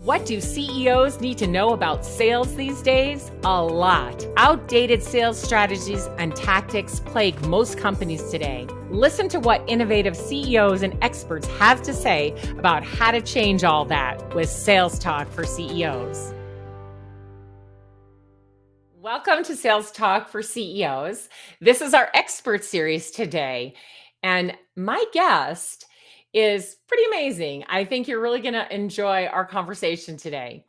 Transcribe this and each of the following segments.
What do CEOs need to know about sales these days? A lot. Outdated sales strategies and tactics plague most companies today. Listen to what innovative CEOs and experts have to say about how to change all that with Sales Talk for CEOs. Welcome to Sales Talk for CEOs. This is our expert series today. And my guest is pretty amazing. I think you're really going to enjoy our conversation today.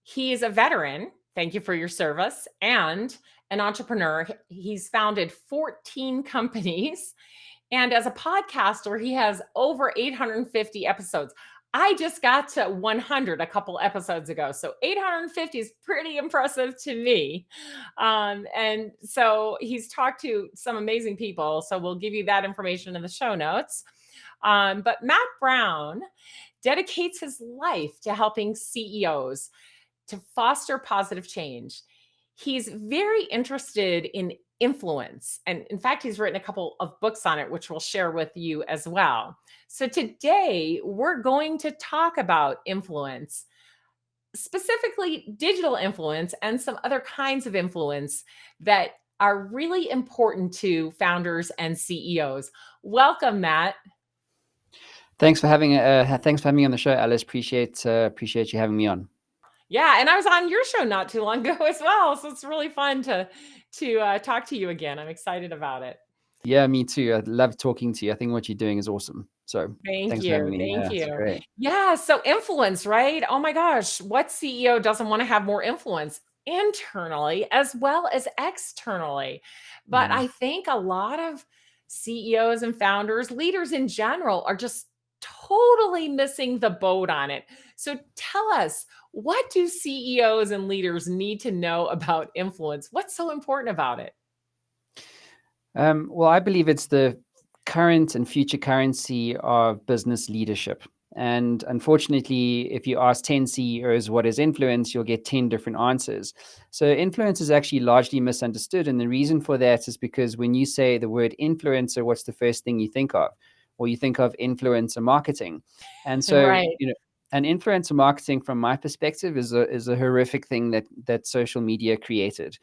He's a veteran. Thank you for your service. And an entrepreneur. He's founded 14 companies. And as a podcaster, he has over 850 episodes. I just got to 100 a couple episodes ago. So 850 is pretty impressive to me. And so he's talked to some amazing people. So we'll give you that information in the show notes. But Matt Brown dedicates his life to helping CEOs to foster positive change. He's very interested in influence. And in fact, he's written a couple of books on it, which we'll share with you as well. So today, we're going to talk about influence, specifically digital influence and some other kinds of influence that are really important to founders and CEOs. Welcome, Matt. Thanks for having me on the show, Alice. Appreciate you having me on. Yeah, and I was on your show not too long ago as well, so it's really fun to talk to you again. I'm excited about it. Yeah, me too. I love talking to you. I think what you're doing is awesome. So Thank thanks for having you. me. Thank It's you. great. Yeah, so influence, right? Oh my gosh, what CEO doesn't want to have more influence internally as well as externally? But Yeah. I think a lot of CEOs and founders, leaders in general, are just totally missing the boat on it. So tell us, what do CEOs and leaders need to know about influence? What's so important about it? Well, I believe it's the current and future currency of business leadership. And unfortunately, if you ask 10 CEOs what is influence, you'll get 10 different answers. So influence is actually largely misunderstood. And the reason for that is because when you say the word influencer, what's the first thing you think of? Well, you think of influencer marketing. And so, Right. an influencer marketing, from my perspective, is a horrific thing that social media created.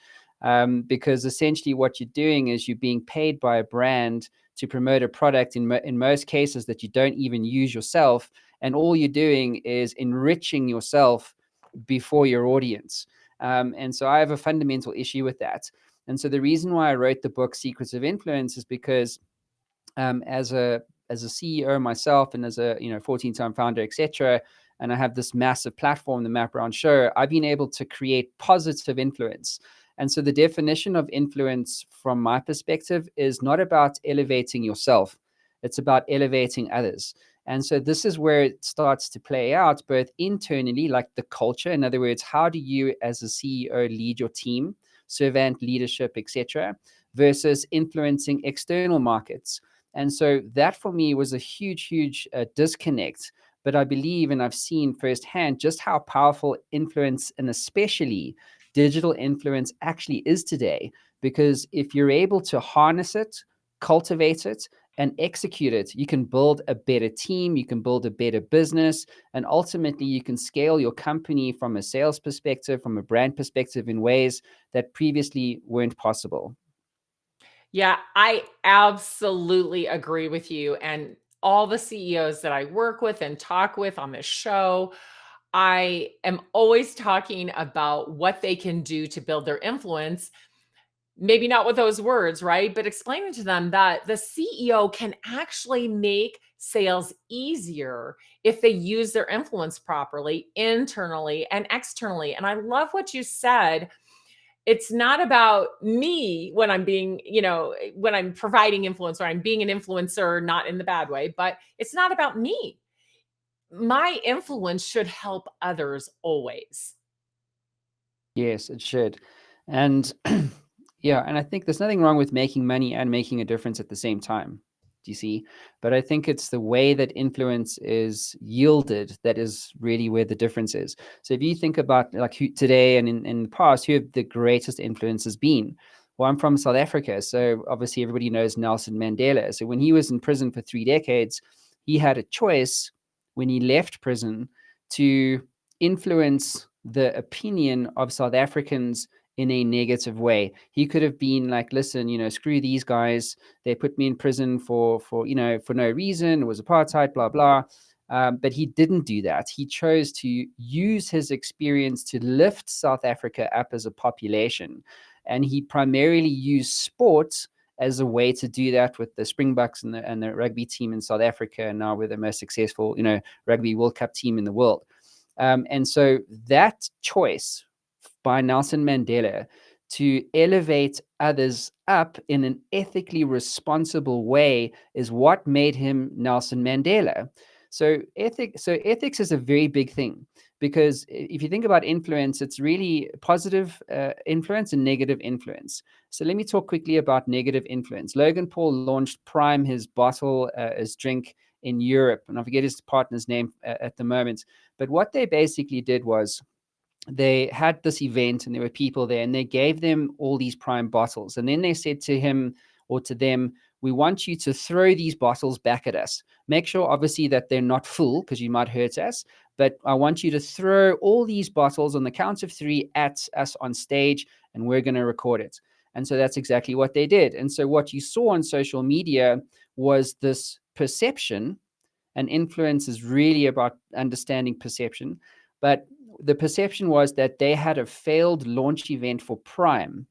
Because essentially what you're doing is you're being paid by a brand to promote a product in most cases that you don't even use yourself. And all you're doing is enriching yourself before your audience. And so I have a fundamental issue with that. And so the reason why I wrote the book Secrets of Influence is because as a CEO myself and as a 14-time founder, etc., and I have this massive platform, the Matt Brown Show, I've been able to create positive influence. And so the definition of influence from my perspective is not about elevating yourself. It's about elevating others. And so this is where it starts to play out both internally, like the culture. In other words, how do you as a CEO lead your team, servant leadership, etc., versus influencing external markets. And so that for me was a huge disconnect. But I believe, and I've seen firsthand, just how powerful influence, and especially digital influence, actually is today. Because if you're able to harness it, cultivate it, and execute it, you can build a better team, you can build a better business, and ultimately you can scale your company from a sales perspective, from a brand perspective, in ways that previously weren't possible. Yeah, I absolutely agree with you. And all the CEOs that I work with and talk with on this show, I am always talking about what they can do to build their influence. Maybe not with those words, right? But explaining to them that the CEO can actually make sales easier if they use their influence properly, internally and externally. And I love what you said. It's not about me when I'm being, when I'm providing influence or I'm being an influencer, not in the bad way, but it's not about me. My influence should help others always. Yes, it should. And yeah, and I think there's nothing wrong with making money and making a difference at the same time. Do you see? But I think it's the way that influence is yielded that is really where the difference is. So if you think about like who today and in the past, who have the greatest influences been? Well, I'm from South Africa. So obviously everybody knows Nelson Mandela. So when he was in prison for 3 decades, he had a choice when he left prison to influence the opinion of South Africans in a negative way. He could have been like, listen, screw these guys. They put me in prison for no reason. It was apartheid, blah, blah. But he didn't do that. He chose to use his experience to lift South Africa up as a population. And he primarily used sports as a way to do that with the Springboks and the rugby team in South Africa. And now we're the most successful, rugby World Cup team in the world. And so that choice by Nelson Mandela to elevate others up in an ethically responsible way is what made him Nelson Mandela. So ethics is a very big thing, because if you think about influence, it's really positive influence and negative influence. So let me talk quickly about negative influence. Logan Paul launched Prime, his bottle, his drink in Europe, and I forget his partner's name at the moment. But what they basically did was they had this event and there were people there, and they gave them all these Prime bottles. And then they said to him or to them, we want you to throw these bottles back at us. Make sure, obviously, that they're not full because you might hurt us. But I want you to throw all these bottles on the count of 3 at us on stage, and we're going to record it. And so that's exactly what they did. And so what you saw on social media was this perception, and influence is really about understanding perception. But the perception was that they had a failed launch event for Prime,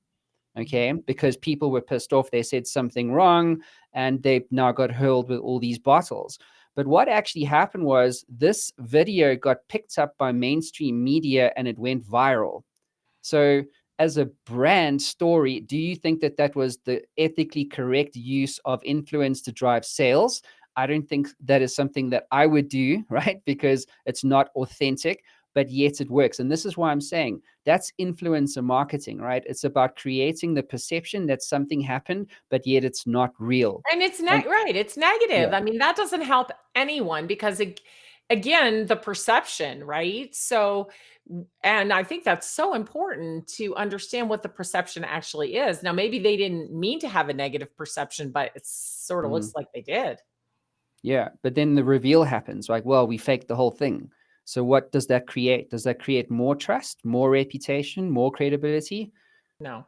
okay, because people were pissed off. They said something wrong, and they now got hurled with all these bottles. But what actually happened was this video got picked up by mainstream media and it went viral. So as a brand story, do you think that that was the ethically correct use of influence to drive sales? I don't think that is something that I would do, right? Because it's not authentic, but yet it works. And this is why I'm saying that's influencer marketing, right? It's about creating the perception that something happened, but yet it's not real. And it's And not right. It's negative. yeah. I mean, that doesn't help anyone because again, the perception, right? So, and I think that's so important to understand what the perception actually is. Now, maybe they didn't mean to have a negative perception, but it sort of Mm. looks like they did. Yeah, but then the reveal happens, like, well, we faked the whole thing. So what does that create? Does that create more trust, more reputation, more credibility? No.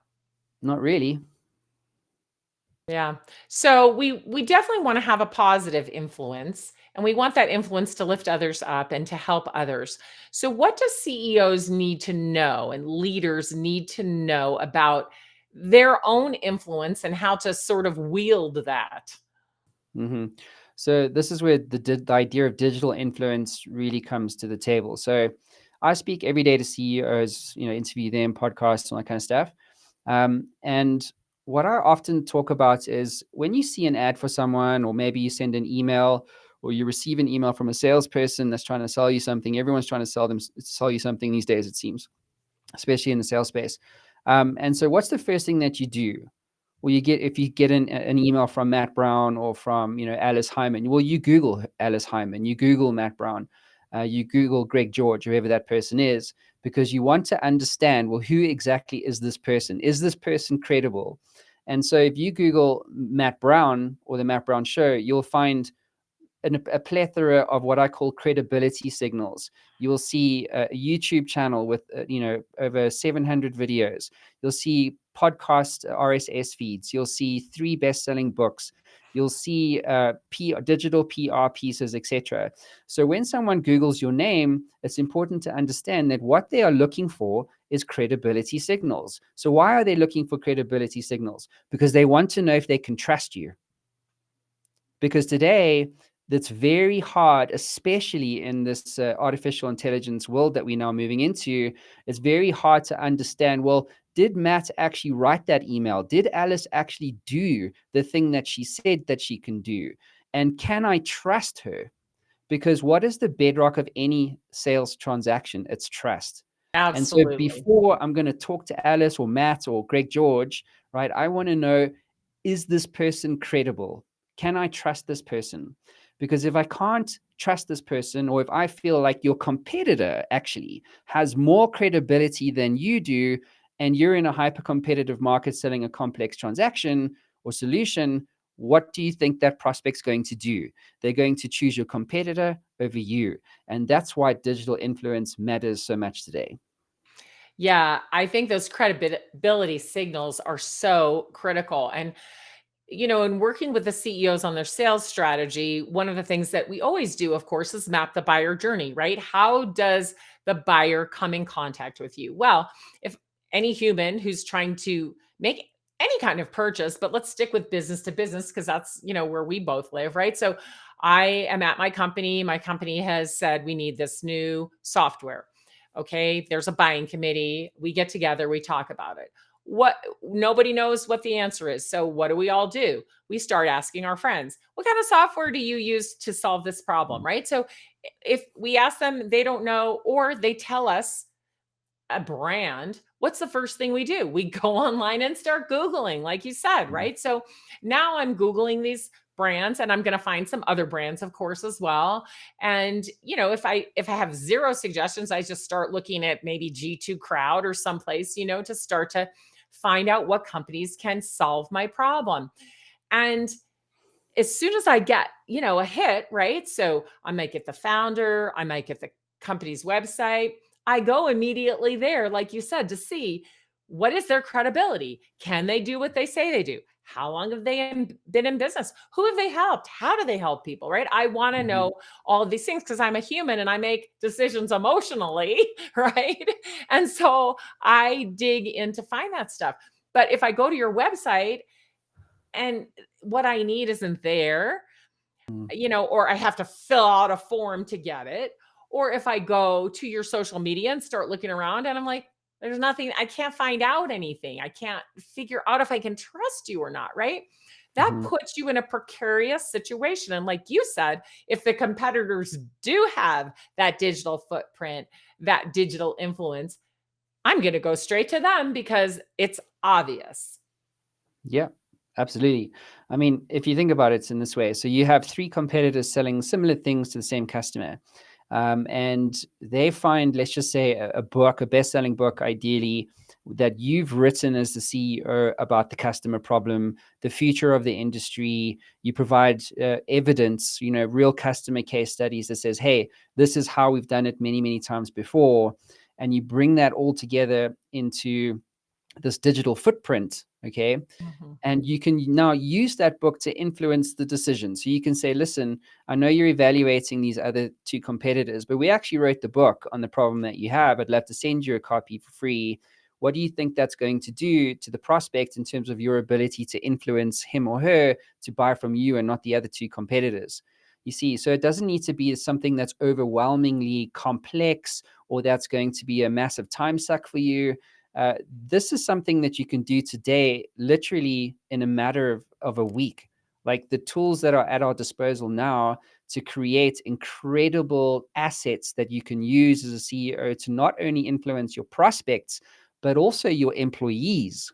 Not really. Yeah. So we definitely want to have a positive influence, and we want that influence to lift others up and to help others. So what do CEOs need to know and leaders need to know about their own influence and how to sort of wield that? Hmm. So this is where the idea of digital influence really comes to the table. So I speak every day to CEOs, interview them, podcasts, all that kind of stuff. And what I often talk about is when you see an ad for someone, or maybe you send an email, or you receive an email from a salesperson that's trying to sell you something. Everyone's trying to sell you something these days, it seems, especially in the sales space. And so what's the first thing that you do? Well, if you get an email from Matt Brown or from Alice Hyman, well, you Google Alice Hyman, you Google Matt Brown, you Google Greg George, whoever that person is, because you want to understand, well, who exactly is this person? Is this person credible? And so if you Google Matt Brown or the Matt Brown Show, you'll find a plethora of what I call credibility signals. You will see a YouTube channel with over 700 videos. You'll see podcast RSS feeds. You'll see 3 best-selling books. You'll see digital PR pieces, etc. So when someone Googles your name, it's important to understand that what they are looking for is credibility signals. So why are they looking for credibility signals? Because they want to know if they can trust you. Because today, that's very hard, especially in this artificial intelligence world that we're now moving into. It's very hard to understand, well, did Matt actually write that email? Did Alice actually do the thing that she said that she can do? And can I trust her? Because what is the bedrock of any sales transaction? It's trust. And so Absolutely. before I'm going to talk to Alice or Matt or Greg George, right, I want to know, is this person credible? Can I trust this person? Because if I can't trust this person, or if I feel like your competitor actually has more credibility than you do, and you're in a hyper competitive market selling a complex transaction or solution, what do you think that prospect's going to do? They're going to choose your competitor over you. And that's why digital influence matters so much today. Yeah, I think those credibility signals are so critical. And in working with the CEOs on their sales strategy, one of the things that we always do, of course, is map the buyer journey, right? How does the buyer come in contact with you? Well, if any human who's trying to make any kind of purchase, but let's stick with business to business because that's, where we both live, right? So I am at my company. My company has said we need this new software. Okay, there's a buying committee. We get together, we talk about it. What Nobody knows what the answer is. So what do we all do? We start asking our friends, what kind of software do you use to solve this problem, right? So if we ask them, they don't know, or they tell us a brand, what's the first thing we do? We go online and start Googling, like you said, right? So now I'm Googling these brands and I'm going to find some other brands, of course, as well. And, if I have zero suggestions, I just start looking at maybe G2 Crowd or someplace, to start to find out what companies can solve my problem. And as soon as I get, a hit, right? So I might get the founder, I might get the company's website. I go immediately there, like you said, to see what is their credibility? Can they do what they say they do? How long have they been in business? Who have they helped? How do they help people, right? I want to Mhm. know all of these things because I'm a human and I make decisions emotionally, right? And so I dig in to find that stuff. But if I go to your website and what I need isn't there, Mhm. or I have to fill out a form to get it. Or if I go to your social media and start looking around and I'm like, there's nothing, I can't find out anything. I can't figure out if I can trust you or not, right? That Mhm. puts you in a precarious situation. And like you said, if the competitors do have that digital footprint, that digital influence, I'm going to go straight to them because it's obvious. Yeah, absolutely. I mean, if you think about it, it's in this way. So you have three competitors selling similar things to the same customer. And they find, let's just say, a book, a best-selling book, ideally, that you've written as the CEO about the customer problem, the future of the industry. You provide evidence, real customer case studies that says, hey, this is how we've done it many, many times before. And you bring that all together into this digital footprint, okay? Mhm. And you can now use that book to influence the decision. So you can say, listen, I know you're evaluating these other two competitors, but we actually wrote the book on the problem that you have. I'd love to send you a copy for free. What do you think that's going to do to the prospect in terms of your ability to influence him or her to buy from you and not the other two competitors? You see, so it doesn't need to be something that's overwhelmingly complex or that's going to be a massive time suck for you. This is something that you can do today, literally in a matter of a week. Like the tools that are at our disposal now to create incredible assets that you can use as a CEO to not only influence your prospects, but also your employees,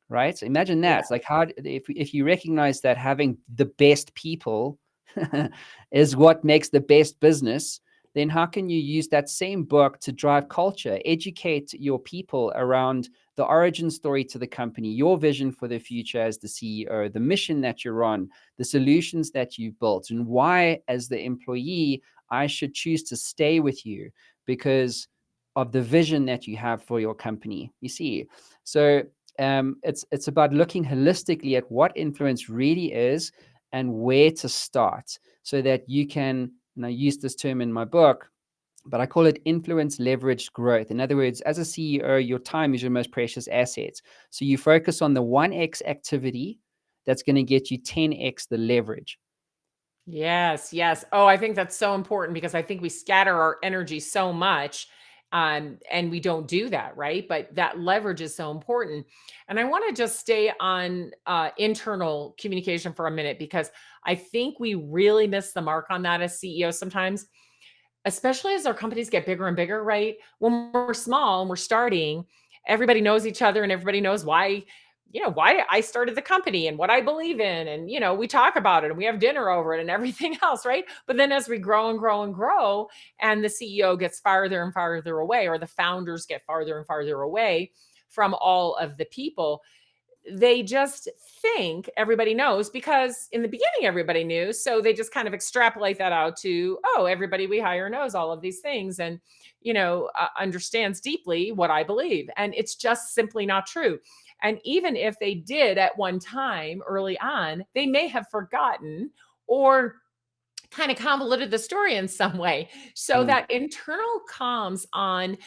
right? Imagine that. Yeah. It's like how if you recognize that having the best people is what makes the best business, then how can you use that same book to drive culture, educate your people around the origin story to the company, your vision for the future as the CEO, the mission that you're on, the solutions that you've built, and why, as the employee, I should choose to stay with you because of the vision that you have for your company. You see, so it's about looking holistically at what influence really is and where to start so that you can, and I use this term in my book, but I call it influence leveraged growth. In other words, as a CEO, your time is your most precious asset. So you focus on the 1x activity that's going to get you 10x the leverage. Yes, yes. Oh, I think that's so important because I think we scatter our energy so much, and we don't do that, right? But that leverage is so important. And I want to just stay on internal communication for a minute because I think we really miss the mark on that as CEOs sometimes, especially as our companies get bigger and bigger, right? When we're small and we're starting, everybody knows each other and everybody knows why I started the company and what I believe in. And, we talk about it and we have dinner over it and everything else, right? But then as we grow and grow and grow, and the CEO gets farther and farther away, or the founders get farther and farther away from all of the people, they just think everybody knows because in the beginning everybody knew, so they just kind of extrapolate that out to, oh, everybody we hire knows all of these things and understands deeply what I believe, and it's just simply not true. And even if they did at one time early on, they may have forgotten or kind of convoluted the story in some way. So Mm, that internal comms on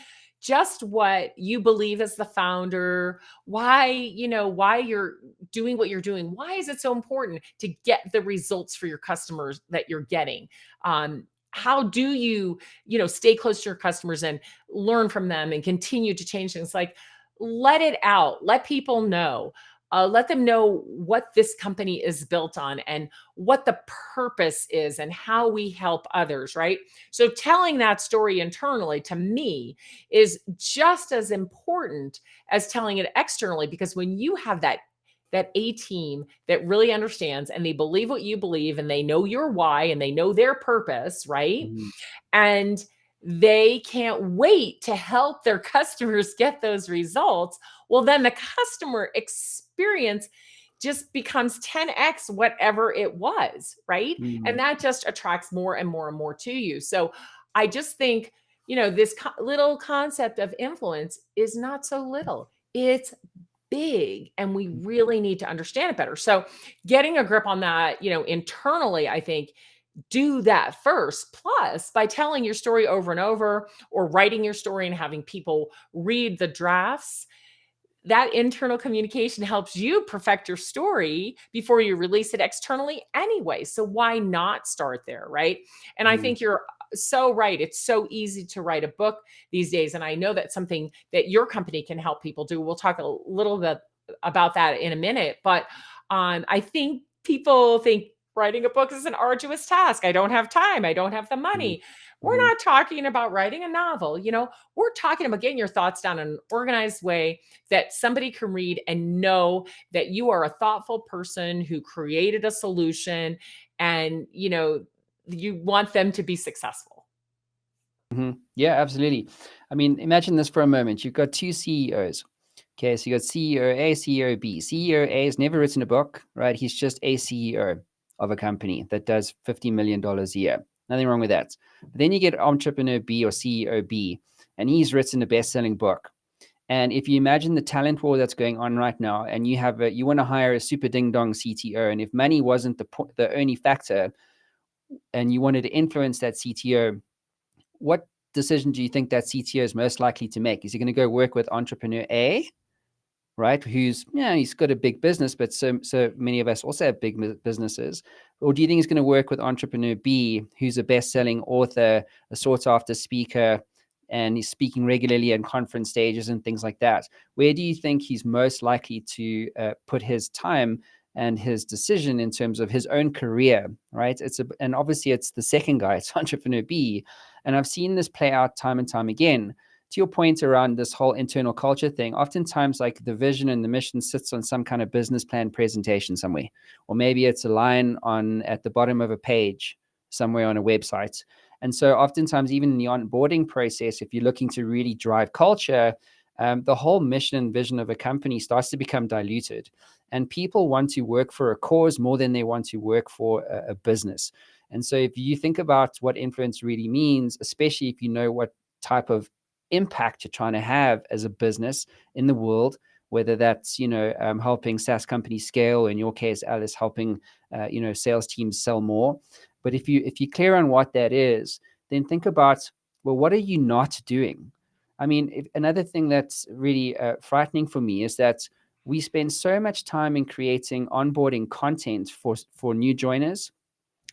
just what you believe as the founder, why you're doing what you're doing, why is it so important to get the results for your customers that you're getting? How do stay close to your customers and learn from them and continue to change things? Like, let it out, let people know. Let them know what this company is built on and what the purpose is and how we help others, right? So telling that story internally to me is just as important as telling it externally, because when you have that A team that really understands and they believe what you believe and they know your why and they know their purpose, right? mhm, And they can't wait to help their customers get those results. Well, then the customer experience just becomes 10x whatever it was, right? And mm, that just attracts more and more and more to you. So I just think, this little concept of influence is not so little. It's big and we really need to understand it better. So getting a grip on that, internally, I think do that first. Plus, by telling your story over and over or writing your story and having people read the drafts, that internal communication helps you perfect your story before you release it externally anyway. So why not start there, right? And I mhm, think you're so right. It's so easy to write a book these days. And I know that's something that your company can help people do. We'll talk a little bit about that in a minute. But I think people think writing a book is an arduous task. I don't have time. I don't have the mhm, money. We're mhm, not talking about writing a novel. We're talking about getting your thoughts down in an organized way that somebody can read and know that you are a thoughtful person who created a solution and you want them to be successful. mhm. Yeah, absolutely. I mean, imagine this for a moment. You've got two CEOs. Okay, so you got CEO A, CEO B. CEO A has never written a book, right? He's just a CEO of a company that does $50 million a year. Nothing wrong with that. But then you get entrepreneur B or CEO B, and he's written a best-selling book. And if you imagine the talent war that's going on right now, and you want to hire a super ding dong CTO, and if money wasn't the only factor, and you wanted to influence that CTO, what decision do you think that CTO is most likely to make? Is he going to go work with entrepreneur A, right? Who's, yeah, he's got a big business, but so many of us also have big businesses. Or do you think he's going to work with entrepreneur B, who's a best-selling author, a sought-after speaker, and he's speaking regularly on conference stages and things like that? Where do you think he's most likely to put his time and his decision in terms of his own career, right? And obviously it's the second guy, it's entrepreneur B, and I've seen this play out time and time again. To your point around this whole internal culture thing, oftentimes like the vision and the mission sits on some kind of business plan presentation somewhere, or maybe it's a line on at the bottom of a page somewhere on a website. And so oftentimes, even in the onboarding process, if you're looking to really drive culture, the whole mission and vision of a company starts to become diluted. And people want to work for a cause more than they want to work for a business. And so if you think about what influence really means, especially if you know what type of impact you're trying to have as a business in the world, whether that's helping SaaS companies scale, in your case, Alice, helping sales teams sell more. But if you're clear on what that is, then think about, well, what are you not doing? I mean, another thing that's really frightening for me is that we spend so much time in creating onboarding content for new joiners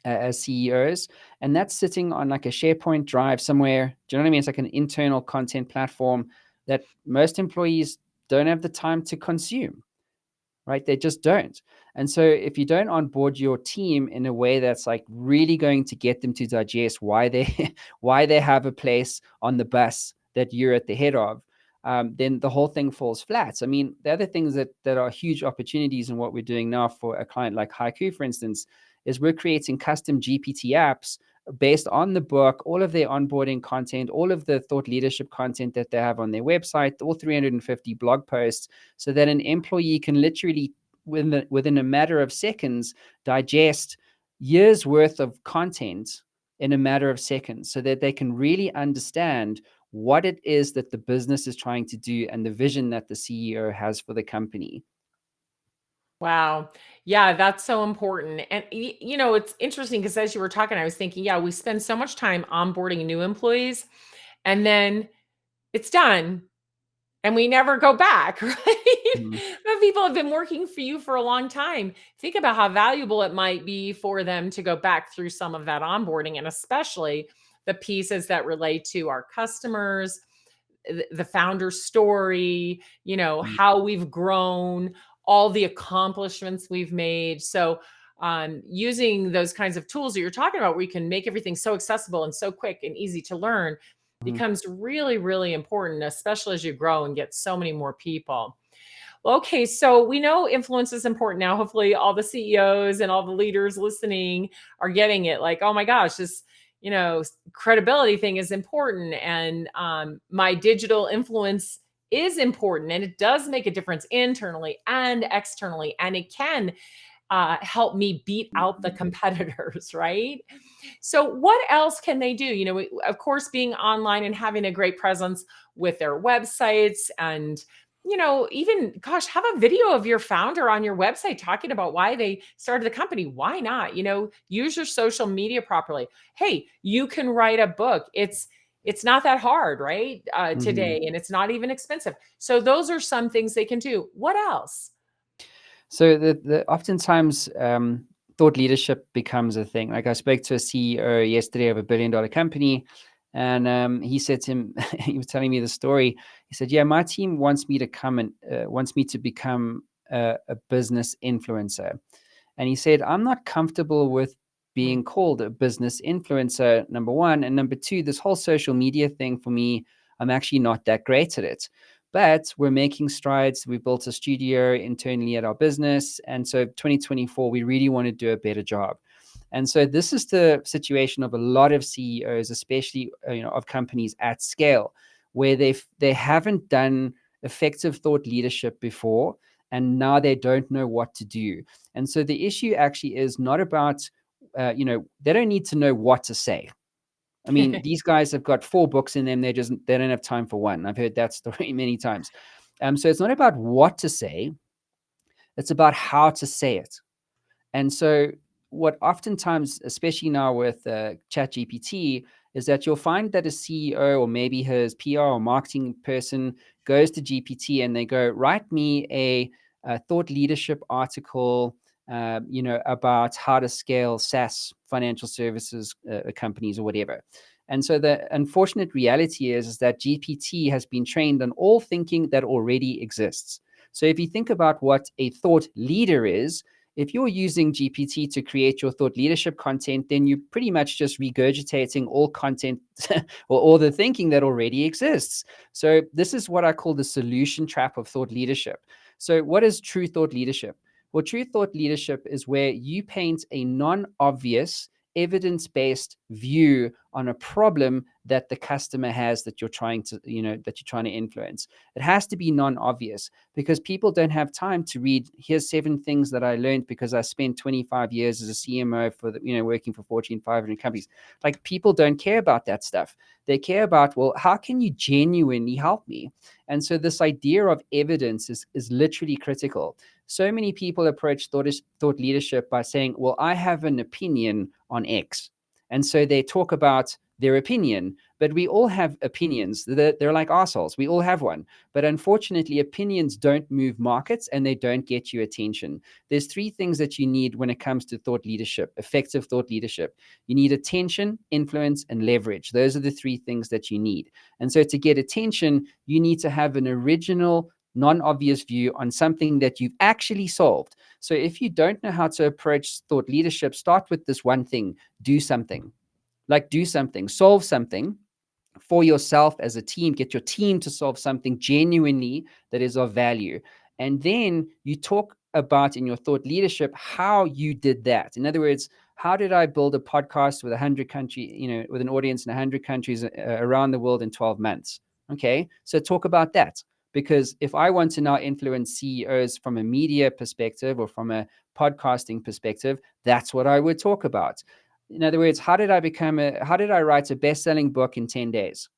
as CEOs, and that's sitting on like a SharePoint drive somewhere. Do you know what I mean? It's like an internal content platform that most employees don't have the time to consume, right? They just don't. And so if you don't onboard your team in a way that's like really going to get them to digest why they why they have a place on the bus that you're at the head of, then the whole thing falls flat. I mean, the other things that are huge opportunities in what we're doing now for a client like Haiku, for instance, is we're creating custom GPT apps based on the book, all of their onboarding content, all of the thought leadership content that they have on their website, all 350 blog posts, so that an employee can literally, within a matter of seconds, digest years worth of content in a matter of seconds, so that they can really understand what it is that the business is trying to do and the vision that the CEO has for the company. Wow. Yeah, that's so important. And it's interesting because as you were talking, I was thinking, yeah, we spend so much time onboarding new employees and then it's done and we never go back, right? Mhm. But people have been working for you for a long time. Think about how valuable it might be for them to go back through some of that onboarding, and especially the pieces that relate to our customers, the founder story, how we've grown, all the accomplishments we've made. So, using those kinds of tools that you're talking about, where you can make everything so accessible and so quick and easy to learn, Mhm. becomes really, really important, especially as you grow and get so many more people. Well, okay, so we know influence is important now. Hopefully, all the CEOs and all the leaders listening are getting it. Like, oh my gosh, this credibility thing is important, and my digital influence is important, and it does make a difference internally and externally, and it can help me beat out the competitors, right? So, what else can they do? Of course, being online and having a great presence with their websites, and even, gosh, have a video of your founder on your website talking about why they started the company. Why not? Use your social media properly. Hey, you can write a book. It's not that hard, right? Mhm. Today, and it's not even expensive. So those are some things they can do. What else? So oftentimes thought leadership becomes a thing. Like I spoke to a CEO yesterday of a $1 billion company, and he said to him, he was telling me the story. He said, "Yeah, my team wants me to come and wants me to become a business influencer." And he said, "I'm not comfortable with Mm. being called a business influencer, number one. And number two, this whole social media thing for me, I'm actually not that great at it. But we're making strides. We built a studio internally at our business. And so 2024, we really want to do a better job." And so this is the situation of a lot of CEOs, especially of companies at scale, where they haven't done effective thought leadership before, and now they don't know what to do. And so the issue actually is not about, they don't need to know what to say. I mean, these guys have got 4 books in them. They don't have time for one. I've heard that story many times. So it's not about what to say. It's about how to say it. And so, what oftentimes, especially now with ChatGPT, is that you'll find that a CEO or maybe his PR or marketing person goes to GPT and they go, "Write me a thought leadership article, about how to scale SaaS financial services companies or whatever." And so the unfortunate reality is that GPT has been trained on all thinking that already exists. So if you think about what a thought leader is, if you're using GPT to create your thought leadership content, then you're pretty much just regurgitating all content or all the thinking that already exists. So, this is what I call the solution trap of thought leadership. So, what is true thought leadership? Well, true thought leadership is where you paint a non obvious, evidence based view on a problem that the customer has that you're trying to influence. It has to be non obvious, because people don't have time to read, "Here's 7 things that I learned because I spent 25 years as a CMO working for Fortune 500 companies." Like, people don't care about that stuff. They care about, well, how can you genuinely help me? And so this idea of evidence is literally critical. So many people approach thought leadership by saying, "Well, I have an opinion on X." And so they talk about their opinion, but we all have opinions. They're like assholes. We all have one. But unfortunately, opinions don't move markets and they don't get you attention. There's 3 things that you need when it comes to thought leadership, effective thought leadership. You need attention, influence, and leverage. Those are the 3 things that you need. And so to get attention, you need to have an original, non-obvious view on something that you've actually solved. So if you don't know how to approach thought leadership, start with this one thing: do something. Like, do something, solve something for yourself as a team, get your team to solve something genuinely that is of value. And then you talk about in your thought leadership how you did that. In other words, how did I build a podcast with 100 country, with an audience in 100 countries around the world in 12 months? Okay, so talk about that. Because if I want to now influence CEOs from a media perspective or from a podcasting perspective, that's what I would talk about. In other words, how did I write a best-selling book in 10 days?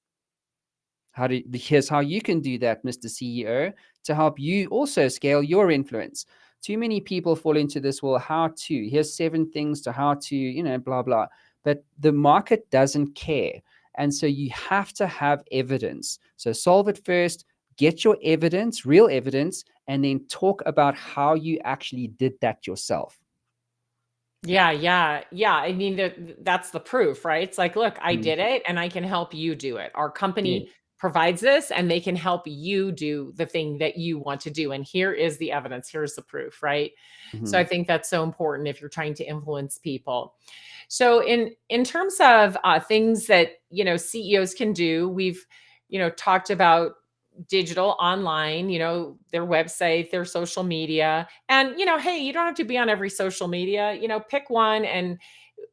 Here's how you can do that, Mr. CEO, to help you also scale your influence. Too many people fall into this, well, how to, here's 7 things to how to, blah, blah. But the market doesn't care. And so you have to have evidence. So solve it first, get your evidence, real evidence, and then talk about how you actually did that yourself. Yeah, yeah, yeah. I mean, that's the proof, right? It's like, look, I Mm. did it and I can help you do it. Our Yeah. company provides this and they can help you do the thing that you want to do. And here is the evidence, here's the proof, right? So I Mhm. think that's so important if you're trying to influence people. So in terms of things that CEOs can do, we've talked about digital online, their website, their social media. And hey, you don't have to be on every social media. Pick one and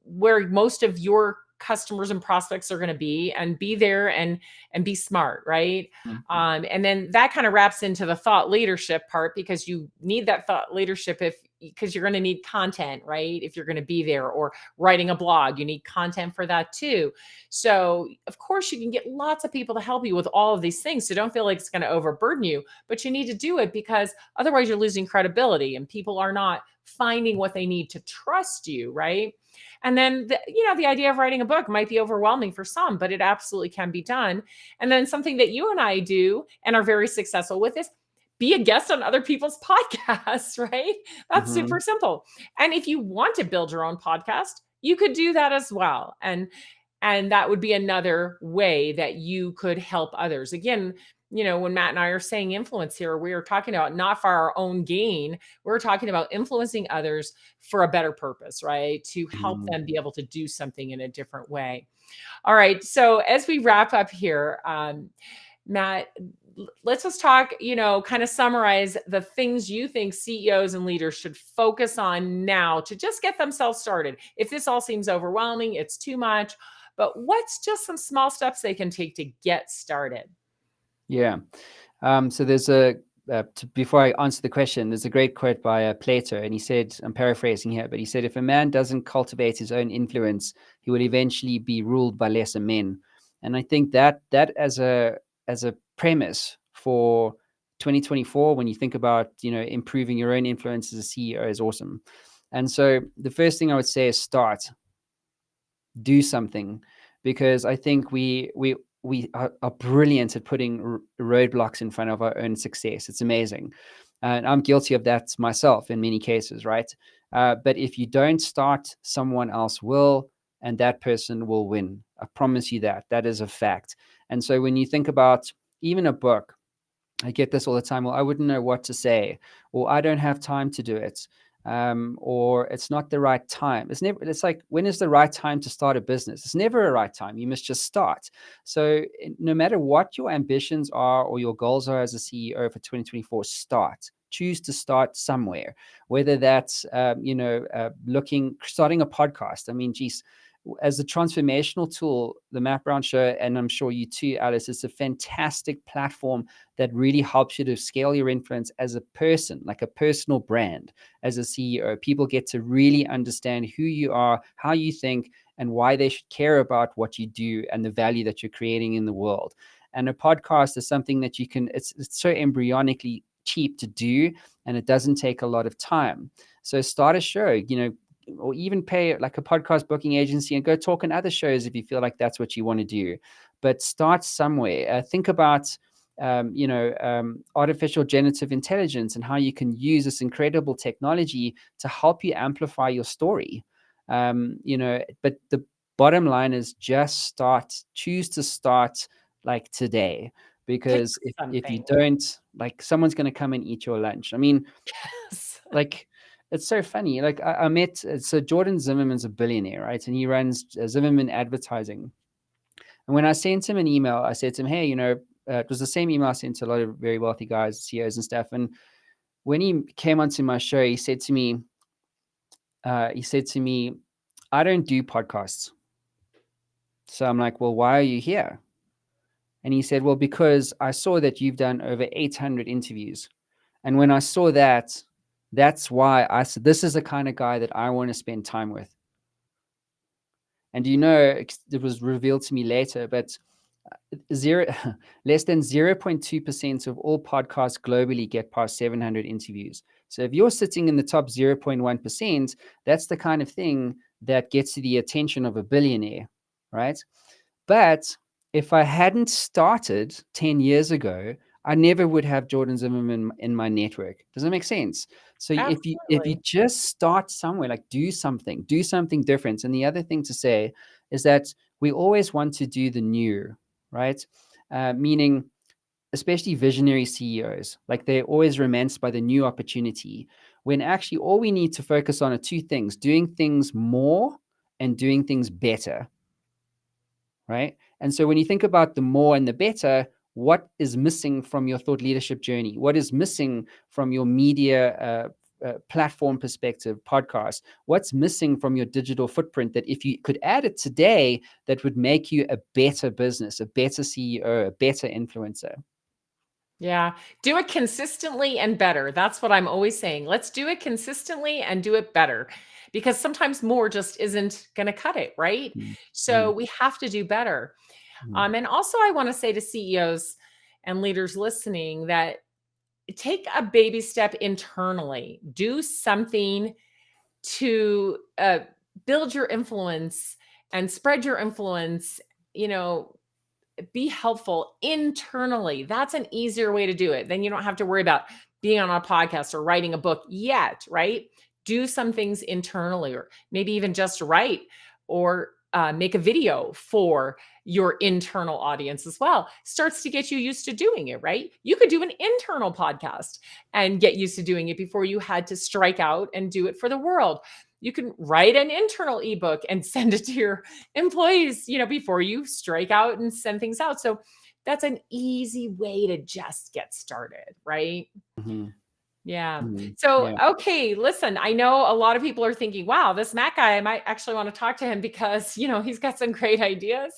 where most of your customers and prospects are going to be there and be smart, right? Mhm. And then that kind of wraps into the thought leadership part, because you need that thought leadership because you're going to need content, right? If you're going to be there, or writing a blog, you need content for that too. So of course you can get lots of people to help you with all of these things. So don't feel like it's going to overburden you, but you need to do it, because otherwise you're losing credibility and people are not finding what they need to trust you, right? And then the idea of writing a book might be overwhelming for some, but it absolutely can be done. And then something that you and I do and are very successful with is be a guest on other people's podcasts, right? That's super Mhm. simple. And if you want to build your own podcast, you could do that as well. And that would be another way that you could help others. Again, when Matt and I are saying influence here, we are talking about not for our own gain. We're talking about influencing others for a better purpose, right? To help Mhm. them be able to do something in a different way. All right. So as we wrap up here, Matt, let's just talk, kind of summarize the things you think CEOs and leaders should focus on now to just get themselves started. If this all seems overwhelming, it's too much, but what's just some small steps they can take to get started? Yeah. So there's before I answer the question, there's a great quote by Plato, and he said, I'm paraphrasing here, but he said, if a man doesn't cultivate his own influence, he will eventually be ruled by lesser men. And I think that as a premise for 2024, when you think about improving your own influence as a CEO, is awesome. And so the first thing I would say is do something, because I think we are brilliant at putting roadblocks in front of our own success. It's amazing, and I'm guilty of that myself in many cases, right? But if you don't start, someone else will, and that person will win. I promise you that. That is a fact. And so when you think about even a book, I get this all the time. Well, I wouldn't know what to say, or I don't have time to do it, or it's not the right time. It's never. It's like, when is the right time to start a business? It's never a right time. You must just start. So no matter what your ambitions are or your goals are as a CEO for 2024, start. Choose to start somewhere, whether that's starting a podcast. I mean, geez, as a transformational tool, the Matt Brown Show, and I'm sure you too, Alice, it's a fantastic platform that really helps you to scale your influence as a person, like a personal brand. As a CEO, people get to really understand who you are, how you think, and why they should care about what you do and the value that you're creating in the world. And a podcast is something that it's so embryonically cheap to do, and it doesn't take a lot of time. So start a show, or even pay like a podcast booking agency and go talk on other shows if you feel like that's what you want to do. But start somewhere. Think about artificial generative intelligence and how you can use this incredible technology to help you amplify your story. But the bottom line is just start. Choose to start like today, Pick because if you something. don't, like, someone's going to come and eat your lunch. I mean, Yes. like, it's so funny. Like, I met, so Jordan Zimmerman's a billionaire, right? And he runs Zimmerman Advertising. And when I sent him an email, I said to him, hey, it was the same email I sent to a lot of very wealthy guys, CEOs and stuff. And when he came onto my show, he said to me, I don't do podcasts. So I'm like, well, why are you here? And he said, well, because I saw that you've done over 800 interviews. And when I saw that, that's why I said, this is the kind of guy that I want to spend time with. And it was revealed to me later, but zero less than 0.2% of all podcasts globally get past 700 interviews. So if you're sitting in the top 0.1%, that's the kind of thing that gets to the attention of a billionaire, right? But if I hadn't started 10 years ago, I never would have Jordan Zimmerman in my network. Does that make sense? So if you Absolutely. just start somewhere, like do something different. And the other thing to say is that we always want to do the new, right? Meaning, especially visionary CEOs, like they're always romanced by the new opportunity, when actually all we need to focus on are two things: doing things more and doing things better, right? And so when you think about the more and the better, what is missing from your thought leadership journey? What is missing from your media platform perspective, podcast? What's missing from your digital footprint that if you could add it today, that would make you a better business, a better CEO, a better influencer? Yeah. Do it consistently and better. That's what I'm always saying. Let's do it consistently and do it better, because sometimes more just isn't going to cut it, right? Mm, So mm, we have to do better. mm. And also, I want to say to CEOs and leaders listening that take a baby step internally, do something to build your influence and spread your influence. You know, be helpful internally. That's an easier way to do it. Then you don't have to worry about being on a podcast or writing a book yet, right? Do some things internally, or maybe even just write or make a video for your internal audience as well. Starts to get you used to doing it, right? You could do an internal podcast and get used to doing it before you had to strike out and do it for the world. You can write an internal ebook and send it to your employees, before you strike out and send things out. So that's an easy way to just get started, right? Mhm, Yeah. mhm. So, Yeah. okay, listen, I know a lot of people are thinking, wow, this Matt guy, I might actually want to talk to him because, he's got some great ideas.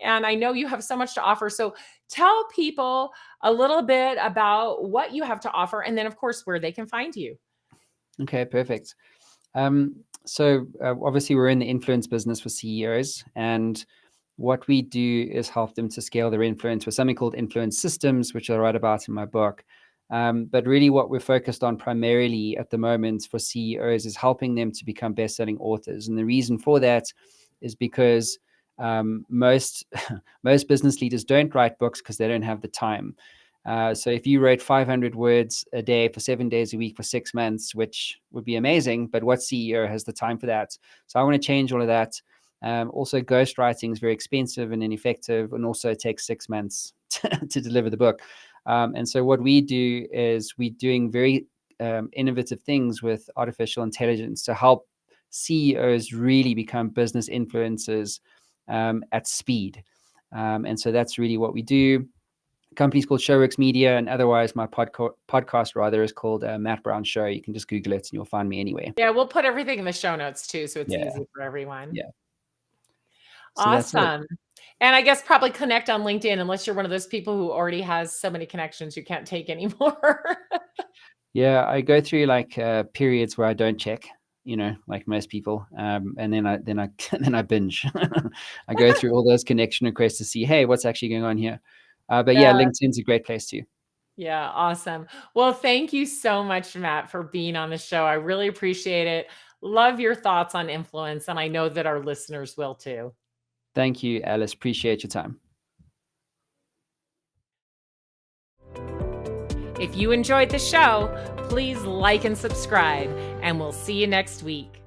And I know you have so much to offer. So tell people a little bit about what you have to offer. And then, of course, where they can find you. Okay, perfect. Obviously, we're in the influence business for CEOs, and what we do is help them to scale their influence with something called influence systems, which I write about in my book. But really, what we're focused on primarily at the moment for CEOs is helping them to become best-selling authors. And the reason for that is because most most business leaders don't write books because they don't have the time. So if you wrote 500 words a day for 7 days a week for 6 months, which would be amazing, but what CEO has the time for that? So I want to change all of that. Also, ghostwriting is very expensive and ineffective, and also it takes 6 months to deliver the book. And so what we do is we're doing very innovative things with artificial intelligence to help CEOs really become business influencers at speed. And so that's really what we do. Company's called Showworks Media, and otherwise my podcast rather is called Matt Brown Show. You can just Google it and you'll find me anyway. Yeah, we'll put everything in the show notes too, so it's Yeah, easy for everyone. yeah. So that's it. Awesome. And I guess probably connect on LinkedIn unless you're one of those people who already has so many connections you can't take anymore. Yeah, I go through like periods where I don't check, like most people, and then I then I binge. I go through all those connection requests to see, hey, what's actually going on here. But yeah, Yeah. LinkedIn's a great place too. Yeah, awesome. Well, thank you so much, Matt, for being on the show. I really appreciate it. Love your thoughts on influence, and I know that our listeners will too. Thank you, Alice. Appreciate your time. If you enjoyed the show, please like and subscribe, and we'll see you next week.